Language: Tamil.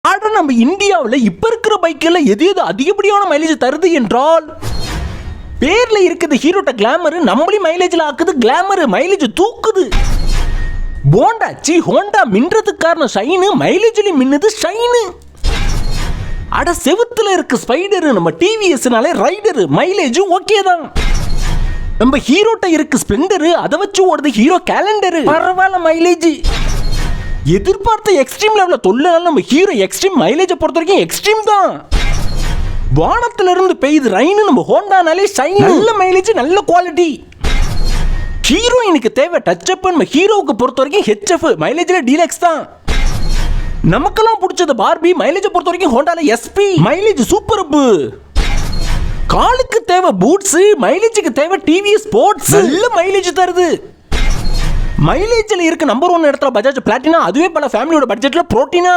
ஆனா நம்ம இந்தியாவில் இப்ப இருக்கிற பைக்கில் எது எது அதிகப்படியான மைலேஜ் தருது என்றால், பேர்ல இருக்குது ஹீரோட்ட கிளாமர், நம்மளையும் மைலேஜ்ல ஆக்குது. கிளாமர் மைலேஜ் தூக்குது. ஹோண்டா மின்றதுக்கு காரணம் ஷைனு, மைலேஜ்லயும் மின்னுது ஷைனு. அட செவுத்துல இருக்கு ஸ்பைடர், நம்ம டிவிஎஸ்னாலே ரைடர், மைலேஜ் ஓகே தான். நம்ம ஹீரோட்ட இருக்கு ஸ்ப்ளெண்டர், அதை வச்சு ஓடுது ஹீரோ கேலண்டர், பரவாயில்ல மைலேஜ். எதிர்பார்த்த எக்ஸ்ட்ரீம் லெவலில் தொல்லனால நம்ம ஹீரோ எக்ஸ்ட்ரீம் மைலேஜை பொறுத்த வரைக்கும் எக்ஸ்ட்ரீம் தான். வானத்துல இருந்து பெய்யுது ரைனு, நம்ம ஹோண்டானாலே ஷைன், நல்ல மைலேஜ் நல்ல குவாலிட்டி. ஹீரோயினுக்கு தேவை டச் அப், நம்ம ஹீரோவுக்கு பொறுத்த வரைக்கும் ஹெச்எஃப், மைலேஜ்ல டீலக்ஸ் தான். நமக்கெல்லாம் பிடிச்சது பார்பி, மைலேஜை பொறுத்த வரைக்கும் ஹோண்டால எஸ்பி, மைலேஜ் சூப்பர் அப். காலுக்கு தேவை பூட்ஸ், மைலேஜுக்கு தேவை டிவிஎஸ் ஸ்போர்ட்ஸ், நல்ல மைலேஜ் தருது. மைலேஜ்ல இருக்க நம்பர் 1 இடத்துல பஜாஜ் பிளாட்டினா, அதுவே பல ஃபேமிலியோட பட்ஜெட்ல புரோட்டினா.